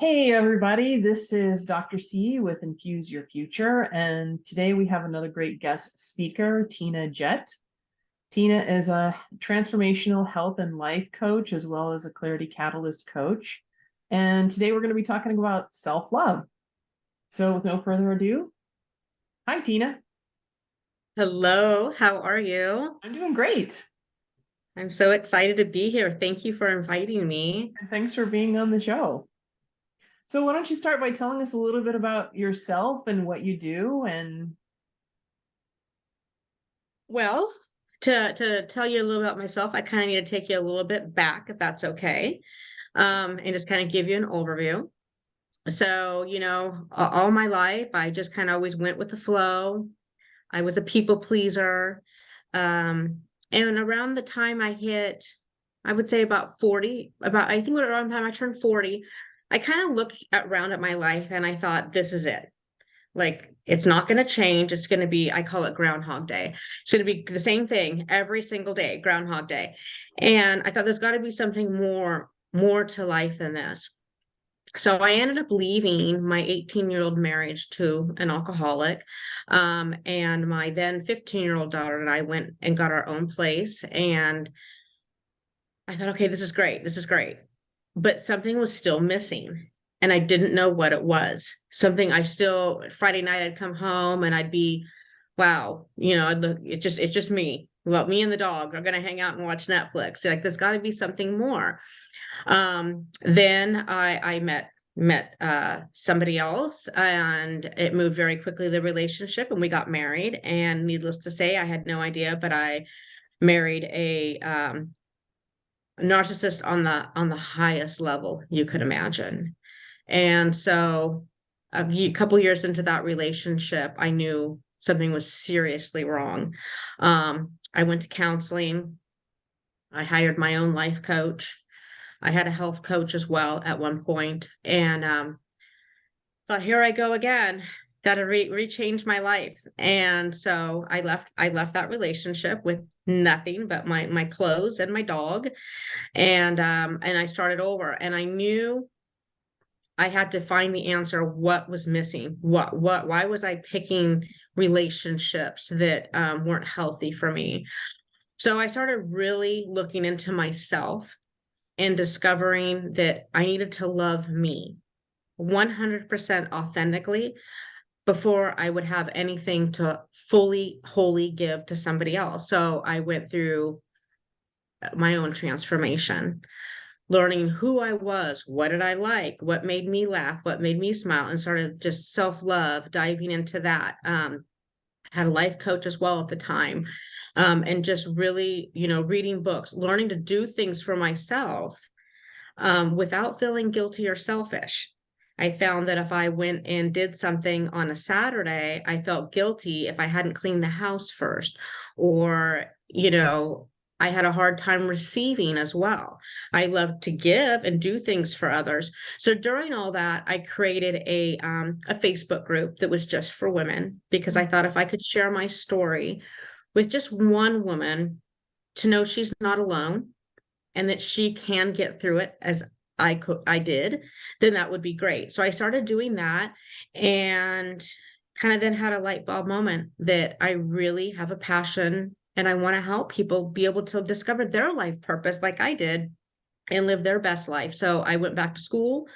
Hey everybody, this is Dr. C with Infuse Your Future, and today we have another great guest speaker, Jett. Tina is a transformational health and life coach as well as a clarity catalyst coach. And today we're going to be talking about self-love. So with no further ado, hi Tina. Hello, how are you? I'm doing great. I'm so excited to be here. Thank you for inviting me. And thanks for being on the show. So why don't you start by telling us a little bit about yourself and what you do and Well, to tell you a little about myself, I kind of need to take you a little bit back, if that's okay, and just kind of give you an overview. So, all my life, I just kind of always went with the flow. I was a people pleaser. Um, and around the time I hit, I would say about 40, I think around the time I turned 40, I kind of looked around at my life and I thought, this is it. Like, it's not going to change. It's going to be, I call it Groundhog Day. It's going to be the same thing every single day, Groundhog Day. And I thought there's got to be something more to life than this. So I ended up leaving my 18-year-old marriage to an alcoholic. And my then 15-year-old daughter and I went and got our own place. And I thought, okay, this is great. This is great. But something was still missing. And I didn't know what it was. Something I still, Friday night, I'd come home and I'd be, wow, I'd look, it's just me. Well, me and the dog are going to hang out and watch Netflix. Like, there's got to be something more. Then I met somebody else, and it moved very quickly, the relationship, and we got married. And needless to say, I had no idea, but I married a narcissist on the highest level you could imagine. And so couple years into that relationship, I knew something was seriously wrong. I went to counseling. I hired my own life coach. I had a health coach as well at one point, and thought, here I go again. Got to rechange my life. And so I left that relationship with nothing but my clothes and my dog, and I started over. And I knew I had to find the answer. What was missing? Why was I picking relationships that weren't healthy for me? So I started really looking into myself and discovering that I needed to love me 100% authentically before I would have anything to fully, wholly give to somebody else. So I went through my own transformation, learning who I was, what did I like, what made me laugh, what made me smile, and started just self-love, diving into that. Had a life coach as well at the time, and just really, reading books, learning to do things for myself without feeling guilty or selfish. I found that if I went and did something on a Saturday, I felt guilty if I hadn't cleaned the house first, or, I had a hard time receiving as well. I love to give and do things for others. So during all that, I created a Facebook group that was just for women, because I thought if I could share my story with just one woman to know she's not alone and that she can get through it as I did, then that would be great. So I started doing that, and kind of then had a light bulb moment that I really have a passion and I want to help people be able to discover their life purpose like I did and live their best life. So I went back to school,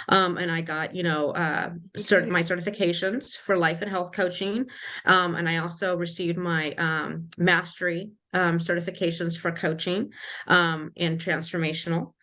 and I got, my certifications for life and health coaching. And I also received my mastery certifications for coaching and transformational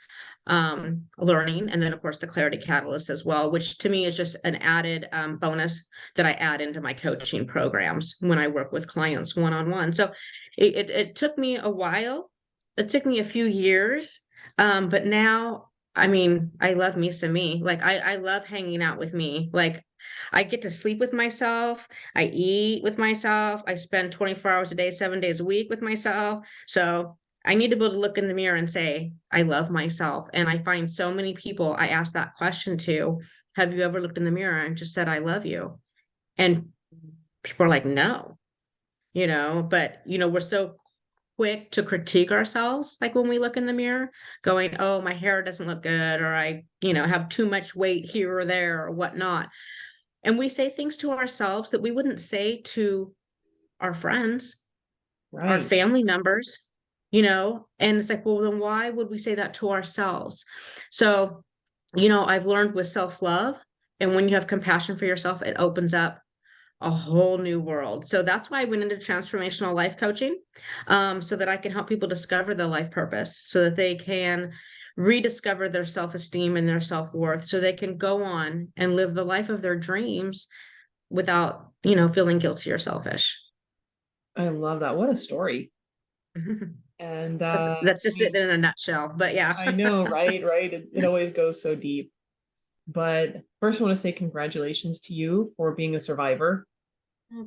learning. And then, of course, the clarity catalyst as well, which to me is just an added bonus that I add into my coaching programs when I work with clients one-on-one. So it took me a while. It took me a few years. But now, I mean, I love me some me. Like, I love hanging out with me. Like, I get to sleep with myself. I eat with myself. I spend 24 hours a day, 7 days a week with myself. So I need to be able to look in the mirror and say, I love myself. And I find so many people I ask that question to, have you ever looked in the mirror and just said, I love you? And people are like, no, but, we're so quick to critique ourselves, like when we look in the mirror, going, oh, my hair doesn't look good, or I, have too much weight here or there or whatnot. And we say things to ourselves that we wouldn't say to our friends, our Right. family members, and it's like, well, then why would we say that to ourselves? So, I've learned with self-love, and when you have compassion for yourself, it opens up a whole new world. So that's why I went into transformational life coaching, so that I can help people discover their life purpose, so that they can rediscover their self-esteem and their self-worth, so they can go on and live the life of their dreams without, feeling guilty or selfish. I love that. What a story. And That's just it in a nutshell. But yeah. I know, right? Right. It always goes so deep. But first, I want to say congratulations to you for being a survivor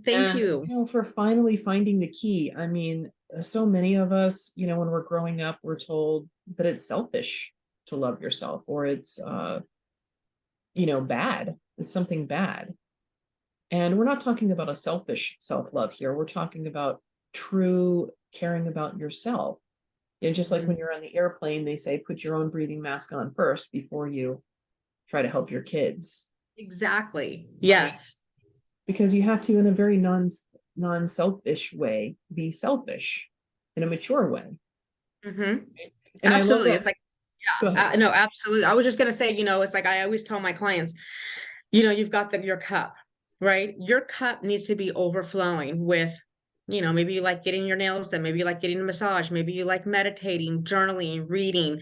Thank and, you. for finally finding the key. I mean, so many of us, when we're growing up, we're told that it's selfish to love yourself, or it's, bad. It's something bad. And we're not talking about a selfish self-love here. We're talking about true caring about yourself. Just like when Mhm. you're on the airplane, they say put your own breathing mask on first before you try to help your kids. Exactly. Right. Yes. Because you have to, in a very non-selfish way, be selfish in a mature way. Hmm. And I love Absolutely. It's that. like, Go yeah, ahead. no, absolutely. I was just gonna say, it's like I always tell my clients, you've got your cup, right? Your cup needs to be overflowing with, maybe you like getting your nails done, maybe you like getting a massage, maybe you like meditating, journaling, reading,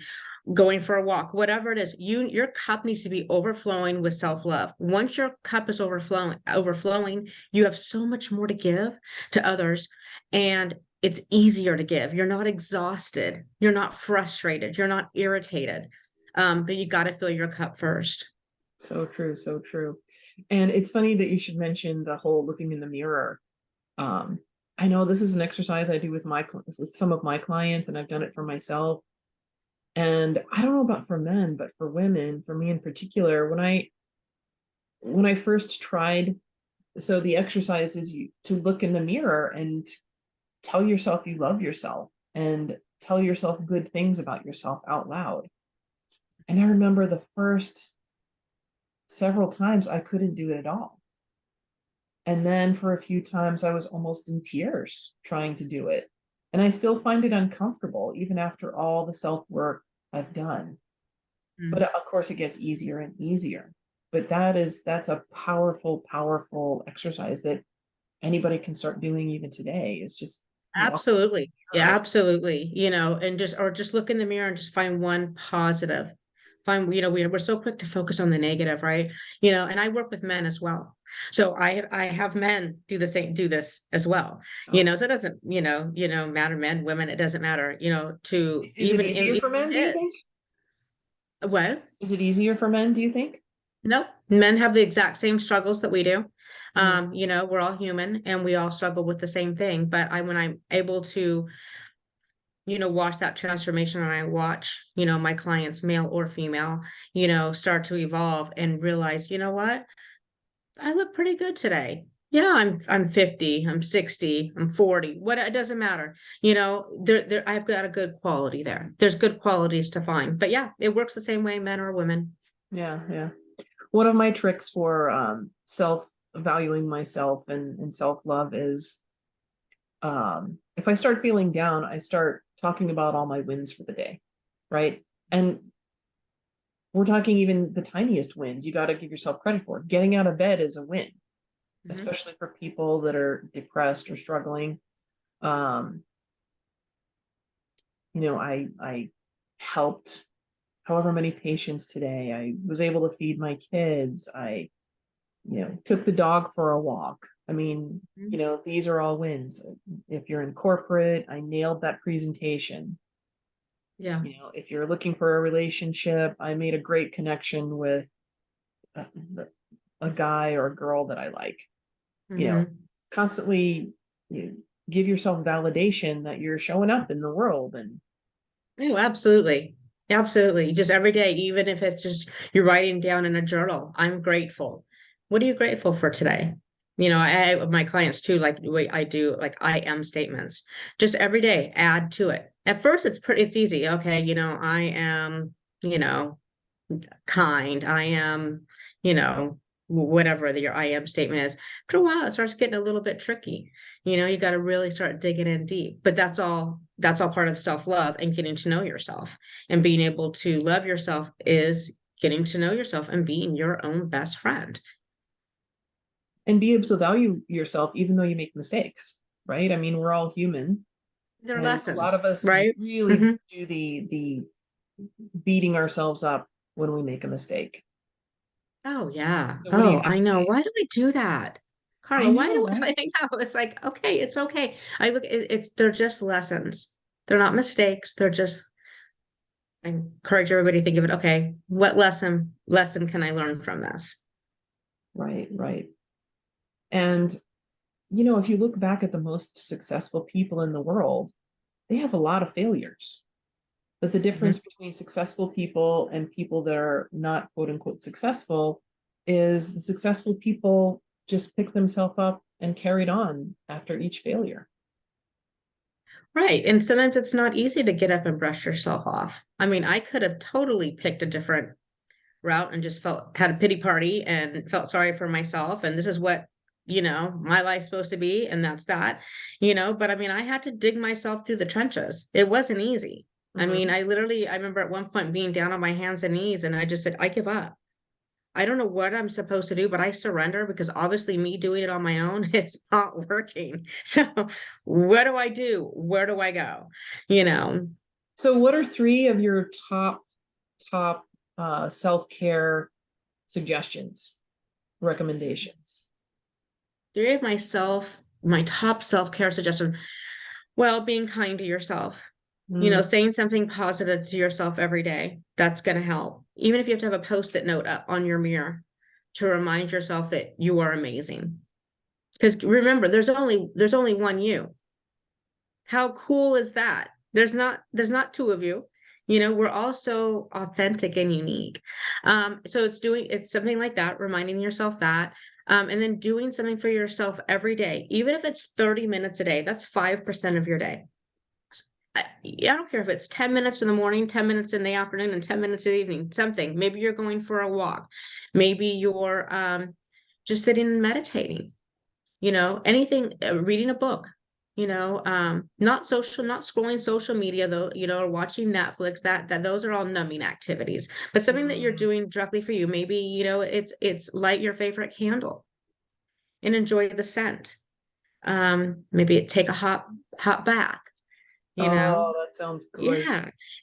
going for a walk, whatever it is, your cup needs to be overflowing with self-love. Once your cup is overflowing, you have so much more to give to others, and it's easier to give. You're not exhausted, you're not frustrated, you're not irritated. But you got to fill your cup first. So true, so true. And it's funny that you should mention the whole looking in the mirror. Um, I know this is an exercise I do with with some of my clients, and I've done it for myself. And I don't know about for men, but for women, for me in particular, when I first tried, so the exercise is you to look in the mirror and tell yourself you love yourself and tell yourself good things about yourself out loud. And I remember the first several times I couldn't do it at all. And then for a few times I was almost in tears trying to do it. And I still find it uncomfortable even after all the self-work I've done. But Mm. of course it gets easier and easier. But that's a powerful, powerful exercise that anybody can start doing even today. Is just walk in Absolutely. the Yeah, mirror. absolutely. And just look in the mirror and just find one positive. Find, we're so quick to focus on the negative, right? And I work with men as well. So I have men do this as well. Okay. So it doesn't, matter, men, women, it doesn't matter, to Is it even easier for men, do you think? kids. What? Is it easier for men, do you think? No, men have the exact same struggles that we do. Mhm. We're all human and we all struggle with the same thing. But when I'm able to, watch that transformation, and I watch, my clients, male or female, start to evolve and realize, you know what? I look pretty good today. Yeah, I'm 50, I'm 60, I'm 40. What, it doesn't matter. I've got a good quality there. There's good qualities to find. But yeah, it works the same way, men or women. Yeah, yeah. One of my tricks for self-valuing myself and self-love is if I start feeling down, I start talking about all my wins for the day, right? And we're talking even the tiniest wins. You got to give yourself credit for. Getting out of bed is a win, Mhm. especially for people that are depressed or struggling. Um, I helped however many patients today. I was able to feed my kids. I took the dog for a walk. I mean, Mhm. these are all wins. If you're in corporate, I nailed that presentation. Yeah. If you're looking for a relationship, I made a great connection with a, a guy or a girl that I like. You know, Hmm. constantly give yourself validation that you're showing up in the world. And Oh, absolutely. Absolutely. Just every day, even if it's just you're writing down in a journal, I'm grateful. What are you grateful for today? I my clients too, like the way I do, like I am statements, just every day, add to it. At first, it's easy. Okay, I am, you know, kind. I am, whatever your I am statement is. After a while, it starts getting a little bit tricky. You got to really start digging in deep. But that's all part of self-love and getting to know yourself. And being able to love yourself is getting to know yourself and being your own best friend. And be able to value yourself even though you make mistakes, right? I mean, we're all human, They're and a lot lessons, of us right? really Hmm. do the beating ourselves up when we make a mistake. Oh yeah. So what do you Oh, have I to know. say? Why do I do that? I Carla, why know, do right? I know? It's like, okay, it's okay. They're just lessons. They're not mistakes. They're just, I encourage everybody to think of it. Okay, what lesson can I learn from this? Right, right. And if you look back at the most successful people in the world, they have a lot of failures. But the Hmm. difference between successful people and people that are not quote unquote successful is the successful people just picked themselves up and carried on after each failure. Right. And sometimes it's not easy to get up and brush yourself off. I mean, I could have totally picked a different route and just had a pity party and felt sorry for myself. And this is what, my life's supposed to be. And that's that, but I mean, I had to dig myself through the trenches. It wasn't easy. I mean, Mhm. I remember at one point being down on my hands and knees and I just said, I give up. I don't know what I'm supposed to do, but I surrender because obviously me doing it on my own, it's not working. So what do I do? Where do I go? You know, So, what are three of your top self-care suggestions, recommendations? three of my top self-care suggestions. Well, being kind to yourself, Mm, saying something positive to yourself every day, that's going to help. Even if you have to have a post-it note up on your mirror to remind yourself that you are amazing. Because remember, there's only one you. How cool is that? There's not two of you. We're all so authentic and unique. So it's something like that, reminding yourself that. And then doing something for yourself every day, even if it's 30 minutes a day, that's 5% of your day. I don't care if it's 10 minutes in the morning, 10 minutes in the afternoon, and 10 minutes in the evening, something. Maybe you're going for a walk. Maybe you're just sitting and meditating, anything, reading a book, not scrolling social media though, or watching Netflix, that those are all numbing activities, but something that you're mm, doing directly for you. Maybe, it's light your favorite candle and enjoy the scent. Maybe take a hot bath, you know. oh, that sounds good.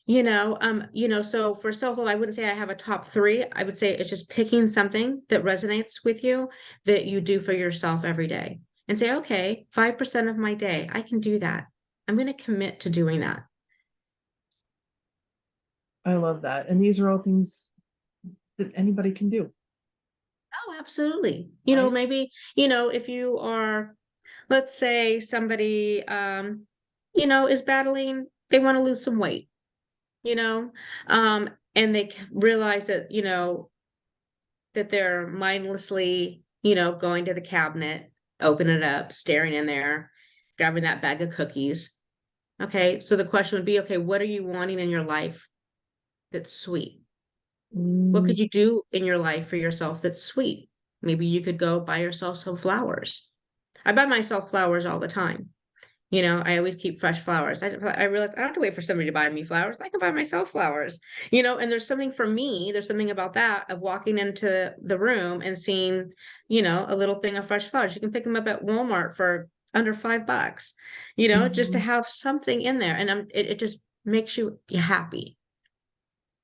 Yeah. So for self-love, I wouldn't say I have a top three. I would say it's just picking something that resonates with you that you do for yourself every day and say, okay, 5% of my day, I can do that. I'm going to commit to doing that. I love that. And these are all things that anybody can do, Oh, absolutely. right? Maybe, if you are, let's say somebody, is battling, they want to lose some weight, you know, and they realize that they're mindlessly, going to the cabinet, opening it up, staring in there, grabbing that bag of cookies. Okay. So the question would be, okay, what are you wanting in your life that's sweet? What Mm, could you do in your life for yourself that's sweet? Maybe you could go buy yourself some flowers. I buy myself flowers all the time. I always keep fresh flowers. I realize I don't have to wait for somebody to buy me flowers. I can buy myself flowers, and there's something for me, there's something about that of walking into the room and seeing, a little thing of fresh flowers. You can pick them up at Walmart for under $5, just to mhm. have something in there. And it just makes you happy.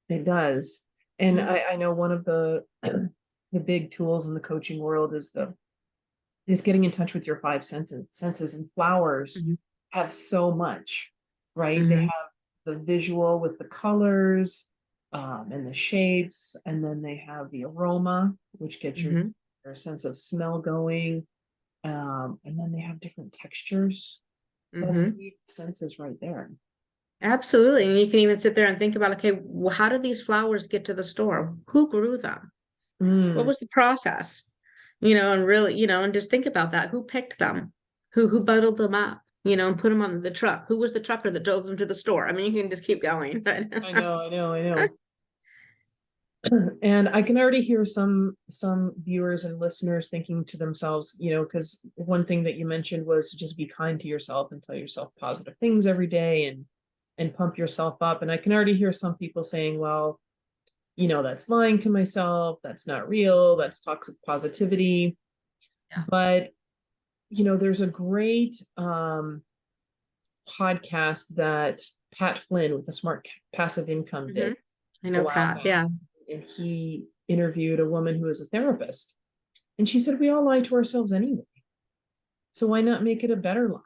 It does. And I know one of the the big tools in the coaching world is getting in touch with your five senses, and flowers Mhm. have so much, right? They Mhm. have the visual with the colors, and the shapes, and then they have the aroma, which gets Mhm. your sense of smell going. And then they have different textures. So that's Mhm. three senses right there. Absolutely. And you can even sit there and think about, okay, well, how did these flowers get to the store? Who grew them? What Mm, was the process? and really, and just think about that. Who picked them? Who bundled them up, and put them on the truck? Who was the trucker that drove them to the store? I mean, you can just keep going. I know, I know, I know. And I can already hear some viewers and listeners thinking to themselves, because one thing that you mentioned was to just be kind to yourself and tell yourself positive things every day and pump yourself up. And I can already hear some people saying, well, that's lying to myself, that's not real, that's toxic positivity. Yeah. But there's a great podcast that Pat Flynn with the Smart Passive Income Hmm. did I a know while Pat. back, Yeah. and he interviewed a woman who is a therapist, and she said we all lie to ourselves anyway, so why not make it a better lie?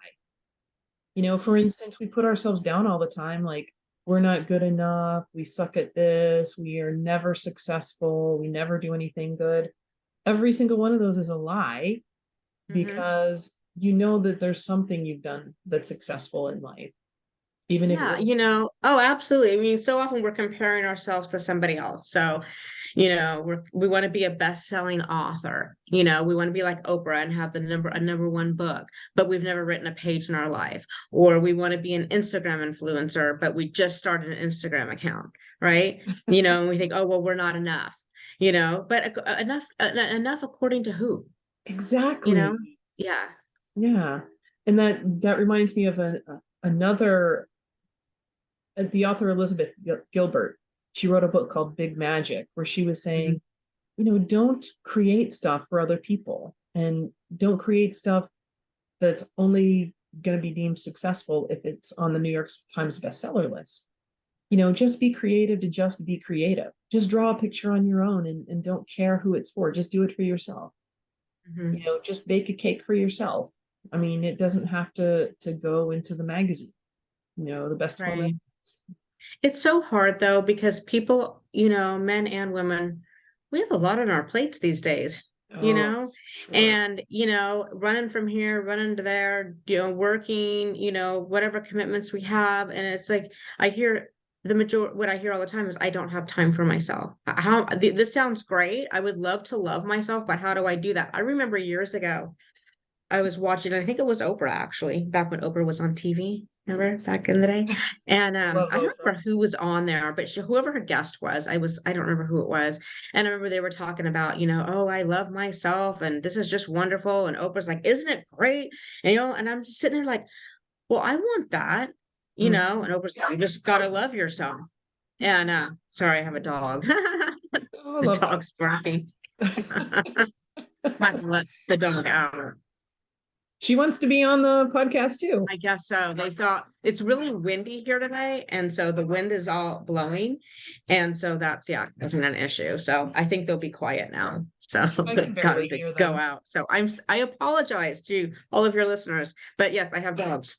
For instance, we put ourselves down all the time, like we're not good enough, we suck at this, we are never successful, we never do anything good. Every single one of those is a lie, Hmm. because you know that there's something you've done that's successful in life, even if it Yeah, was. oh, absolutely. I mean, so often we're comparing ourselves to somebody else. So, we want to be a best-selling author. We want to be like Oprah and have a number one book, but we've never written a page in our life. Or we want to be an Instagram influencer, but we just started an Instagram account, right? And we think, oh, well, we're not enough. But enough according to who? You know? Exactly. Yeah. Yeah. And that reminds me of another the author Elizabeth Gilbert. She wrote a book called Big Magic, where she was Mhm. saying, don't create stuff for other people, and don't create stuff that's only going to be deemed successful if it's on the New York Times bestseller list. Just be creative to just be creative. Just draw a picture on your own, and don't care who it's for. Just do it for yourself. Mhm. Just bake a cake for yourself. I mean, it doesn't have to go into the magazine, the best home. Right. It's so hard though, because people, men and women, we have a lot on our plates these days, Oh, sure. and, running from here, running to there, working, whatever commitments we have. And it's like, I hear what I hear all the time is, I don't have time for myself. This sounds great. I would love to love myself, but how do I do that? I remember years ago, I was watching, I think it was Oprah actually, back when Oprah was on TV. Remember back in the day? And Love I don't Oprah. remember who was on there, but whoever her guest was, I don't remember who it was. And I remember they were talking about, oh, I love myself and this is just wonderful. And Oprah's like, isn't it great? And I'm just sitting there like, well, I want that, Mhm. and Oprah's like, you just gotta love yourself. And sorry, I have a dog. Oh, I The love dog's dogs. barking. Might let the dog out. She wants to be on the podcast too. I guess so. They saw it's really windy here today, and so the wind is all blowing, and so yeah, isn't an issue. So I think they'll be quiet now. So I can got barely to hear go them. out. So I apologize to all of your listeners, but yes, I have dogs.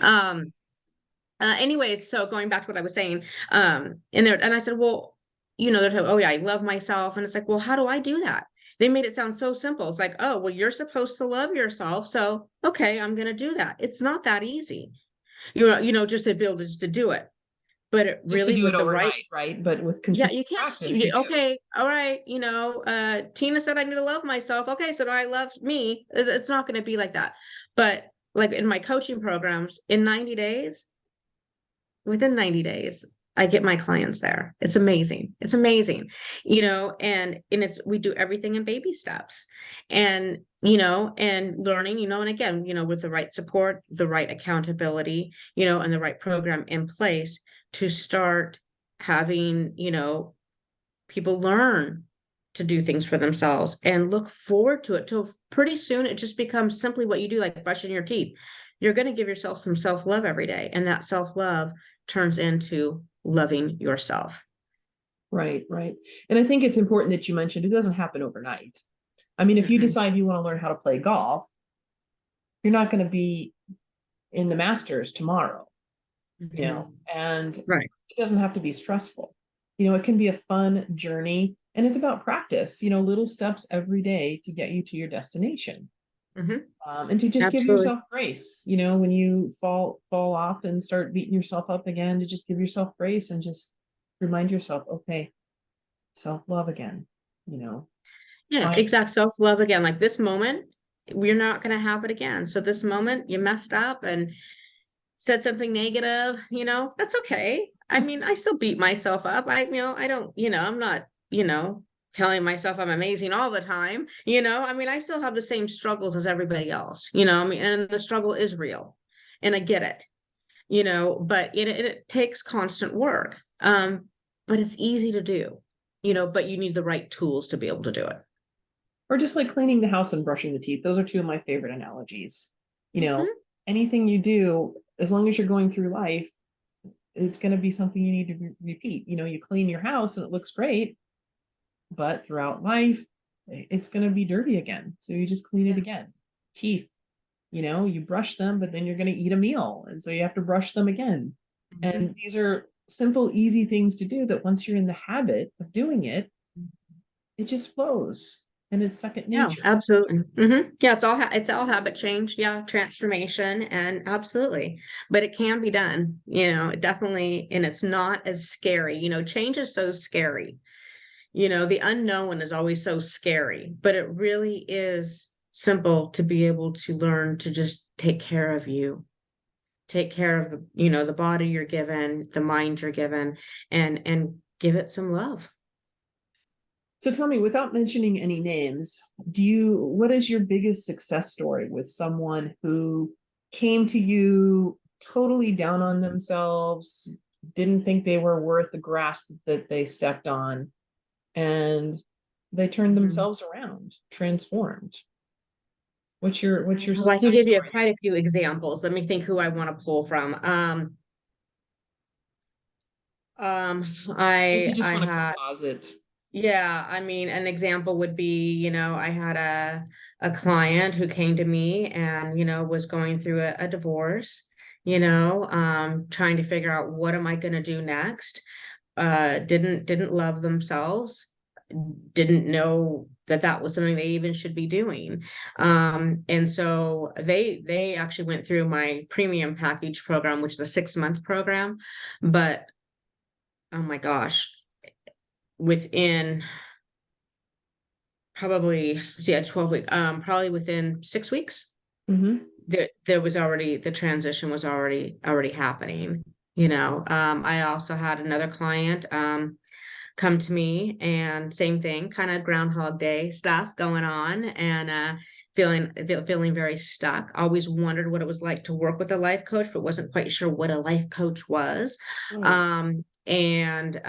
um. Anyways, so going back to what I was saying, and I said, well, they're like, oh yeah, I love myself, and it's like, well, how do I do that? They made it sound so simple. It's like, oh, well, you're supposed to love yourself, so okay, I'm gonna do that. It's not that easy, just to be able to do it. But Just to really, do it with the right, overnight, right? But with yeah, you consistent can't just practice, you do. okay, all right, Tina said I need to love myself. Okay, so do I love me? It's not gonna be like that. But like in my coaching programs, in 90 days within 90 days I get my clients there. It's amazing. It's amazing. And it's we do everything in baby steps. And and learning, and again, with the right support, the right accountability, and the right program in place to start having, people learn to do things for themselves and look forward to it till pretty soon it just becomes simply what you do, like brushing your teeth. You're going to give yourself some self-love every day, and that self-love turns into loving yourself. Right, right. And I think it's important that you mentioned it doesn't happen overnight. I mean, if you Mhm. decide you want to learn how to play golf, you're not going to be in the Masters tomorrow, Mhm. and Right. it doesn't have to be stressful. It can be a fun journey, and it's about practice, little steps every day to get you to your destination. Mhm. And to just give Absolutely. yourself grace, when you fall off and start beating yourself up again, to just give yourself grace and just remind yourself, okay, self love again, you know. Yeah, trying. exact self-love again. Like this moment, we're not going to have it again. So this moment you messed up and said something negative, that's okay. I mean, I still beat myself up. I don't, I'm not, telling myself I'm amazing all the time. I mean, I still have the same struggles as everybody else, I mean, and the struggle is real and I get it, but it takes constant work. But it's easy to do, but you need the right tools to be able to do it. Or just like cleaning the house and brushing the teeth. Those are two of my favorite analogies. You know, Mhm. anything you do, as long as you're going through life, it's going to be something you need to repeat. You clean your house and it looks great, but throughout life, it's going to be dirty again. So you just clean it Yeah. again. Teeth, you brush them, but then you're going to eat a meal. And so you have to brush them again. Mhm. And these are simple, easy things to do that once you're in the habit of doing it, it just flows and it's second Yeah, nature. absolutely. Yeah, it's all habit change. Yeah, transformation, and absolutely. But it can be done. Definitely, and it's not as scary. Change is so scary. The unknown is always so scary, but it really is simple to be able to learn to just take care of you, take care of the body you're given, the mind you're given, and give it some love. So tell me, without mentioning any names, what is your biggest success story with someone who came to you totally down on themselves, didn't think they were worth the grass that they stepped on, and they turned Mhm. themselves around, transformed? What's your Well, I can success give you story? quite a few examples. Let me think who I want to pull from. Um, If you I just I want to had composite. Yeah, I mean, an example would be, I had a client who came to me and, was going through a divorce, trying to figure out what am I going to do next. Didn't love themselves, didn't know that that was something they even should be doing. And so they actually went through my premium package program, which is a 6-month program, but oh my gosh, within probably yeah 12 week probably within 6 weeks Hmm. there was already the transition was already happening. I also had another client come to me and same thing, kind of Groundhog Day stuff going on, and feeling very stuck. Always wondered what it was like to work with a life coach, but wasn't quite sure what a life coach was. Right. And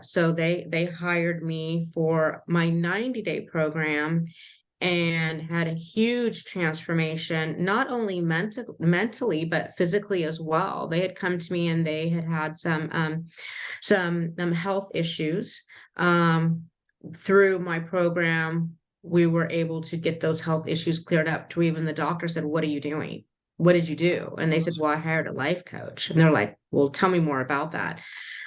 so they hired me for my 90-day program and had a huge transformation, not only mentally, but physically as well. They had come to me and they had had some health issues. Um, Through my program, we were able to get those health issues cleared up to even the doctor said, "What are you doing? What did you do?" And they said, "Well, I hired a life coach." And they're like, "Well, tell me more about that."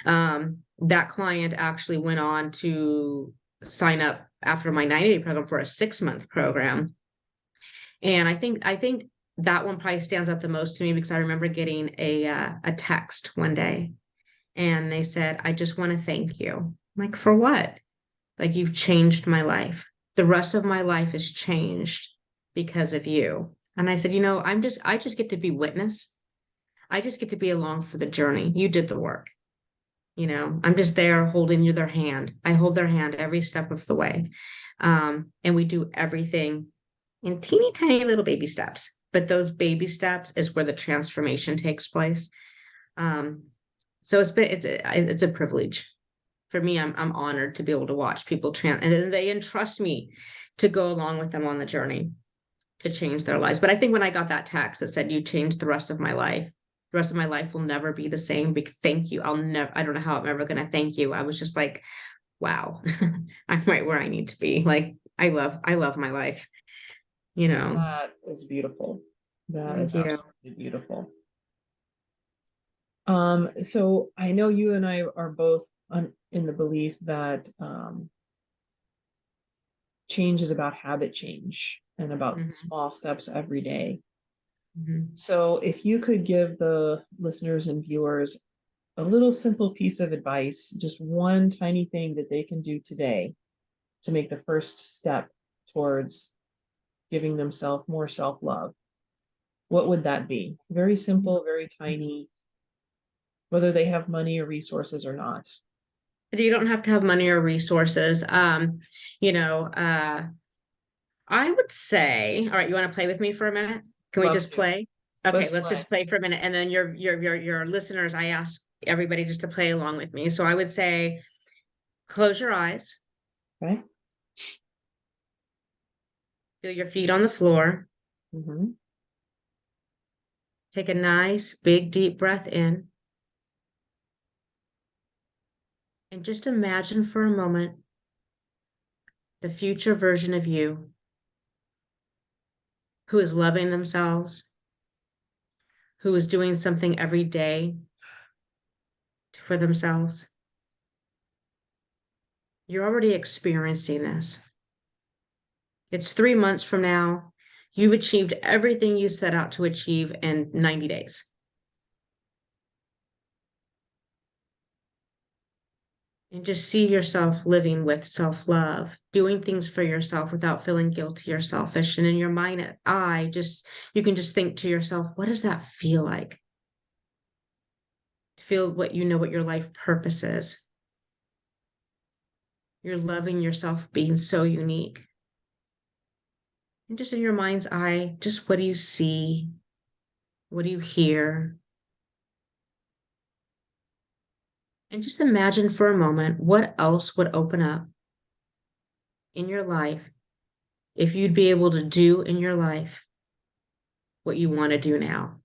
That client actually went on to sign up after my 90-day program for a 6-month program. And I think that one probably stands out the most to me because I remember getting a text one day and they said, "I just want to thank you." I'm like, "For what?" Like, "You've changed my life. The rest of my life is changed because of you." And I said, I just get to be witness. I just get to be along for the journey. You did the work. I'm just there holding their hand. I hold their hand every step of the way. And we do everything in teeny tiny little baby steps. But those baby steps is where the transformation takes place. Um, so it's a privilege for me. I'm honored to be able to watch people and then they entrust me to go along with them on the journey to change their lives. But I think when I got that text that said, "You changed the rest of my life, the rest of my life will never be the same. Big thank you. I don't know how I'm ever gonna thank you." I was just like, wow, I'm right where I need to be. Like, I love my life, you know. That is beautiful. That Thank is you. absolutely beautiful. So I know you and I are both in the belief that change is about habit change and about Mhm, small steps every day. mhm. So if you could give the listeners and viewers a little simple piece of advice, just one tiny thing that they can do today to make the first step towards giving themselves more self-love, what would that be? Very simple, very tiny, whether they have money or resources or not. You don't have to have money or resources. You know, I would say, all right, you want to play with me for a minute? Can we Love just to. play? Okay, Let's let's play. just play for a minute. And then your listeners, I ask everybody just to play along with me. So I would say, close your eyes, Okay. feel your feet on the floor, Mm-hmm. take a nice, big, deep breath in, and just imagine for a moment the future version of you who is loving themselves, who is doing something every day for themselves. You're already experiencing this. It's 3 months from now. You've achieved everything you set out to achieve in 90 days. And just see yourself living with self-love, doing things for yourself without feeling guilty or selfish. And in your mind, you can just think to yourself, what does that feel like? Feel what you know what your life purpose is. You're loving yourself being so unique. And just in your mind's eye, just what do you see? What do you hear? And just imagine for a moment what else would open up in your life if you'd be able to do in your life what you want to do now.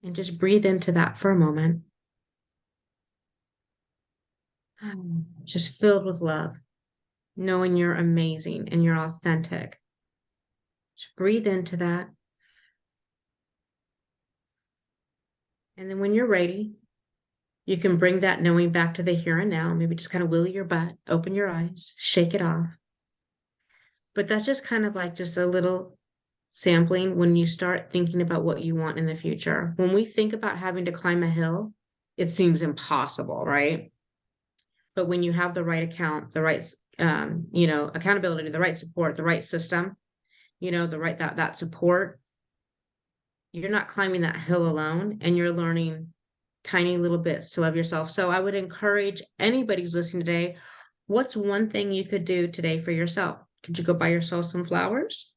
And just breathe into that for a moment. Just filled with love, knowing you're amazing and you're authentic. Just breathe into that. And then when you're ready, you can bring that knowing back to the here and now. Maybe just kind of wiggle your butt, open your eyes, shake it off. But that's just kind of like just a little sampling when you start thinking about what you want in the future. When we think about having to climb a hill, it seems impossible, right? But when you have the right account, the right, accountability, the right support, the right system, the right, that support, you're not climbing that hill alone and you're learning tiny little bits to love yourself. So I would encourage anybody who's listening today, what's one thing you could do today for yourself? Could you go buy yourself some flowers?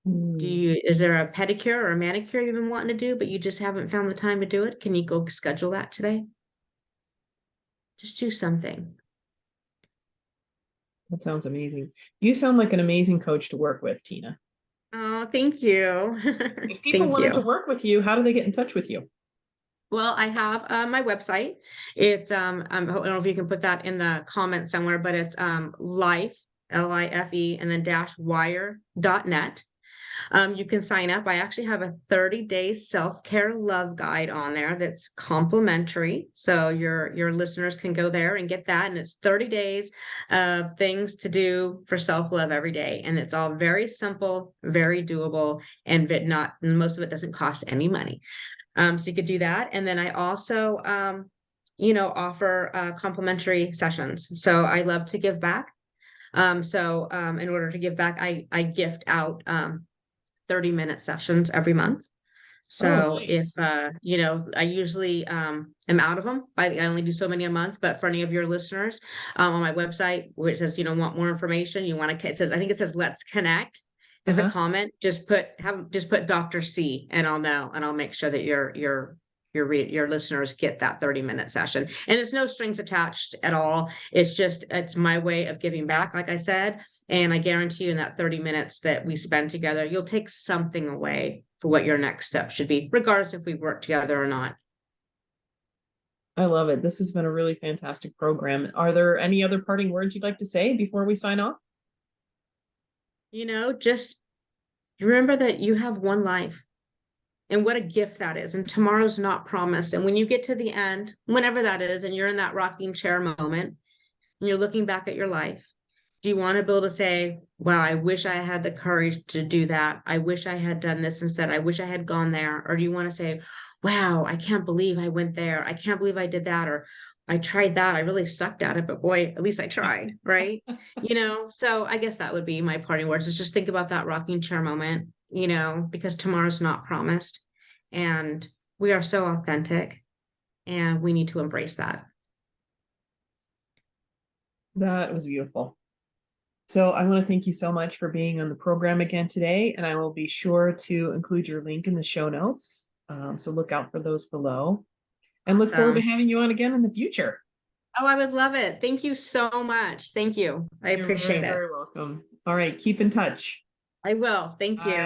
Is there a pedicure or a manicure you've been wanting to do, but you just haven't found the time to do it? Can you go schedule that today? Just do something. That sounds amazing. You sound like an amazing coach to work with, Tina. Oh, thank you. If people Thank wanted to you. work with you, how do they get in touch with you? Well, I have my website. It's I don't know if you can put that in the comments somewhere, but it's life, LIFE, and then -wire.net. You can sign up. I actually have a 30-day self-care love guide on there that's complimentary. So your listeners can go there and get that. And it's 30 days of things to do for self-love every day. And it's all very simple, very doable, and most of it doesn't cost any money. So you could do that. And then I also offer complimentary sessions. So I love to give back. In order to give back, I gift out 30-minute sessions every month. Oh, So if nice. I usually am out of them. I only do so many a month. But for any of your listeners, on my website, where it says want more information, I think it says let's connect. There's a Uh-huh. comment. Just put Dr. C, and I'll know, and I'll make sure that your listeners get that 30-minute session. And it's no strings attached at all. It's my way of giving back, like I said. And I guarantee you in that 30 minutes that we spend together, you'll take something away for what your next step should be, regardless if we work together or not. I love it. This has been a really fantastic program. Are there any other parting words you'd like to say before we sign off? Just remember that you have one life and what a gift that is. And tomorrow's not promised. And when you get to the end, whenever that is, and you're in that rocking chair moment, and you're looking back at your life, do you want to be able to say, wow, I wish I had the courage to do that. I wish I had done this instead. I wish I had gone there. Or do you want to say, wow, I can't believe I went there. I can't believe I did that. Or I tried that. I really sucked at it, but boy, at least I tried, right? So I guess that would be my parting words is just think about that rocking chair moment, because tomorrow's not promised. And we are so authentic and we need to embrace that. That was beautiful. So I want to thank you so much for being on the program again today, and I will be sure to include your link in the show notes. So look out for those below, and look forward to Awesome. having you on again in the future. Oh, I would love it. Thank you so much. Thank you. I You're very, appreciate it. very welcome. All right, keep in touch. I will. Thank Bye. you.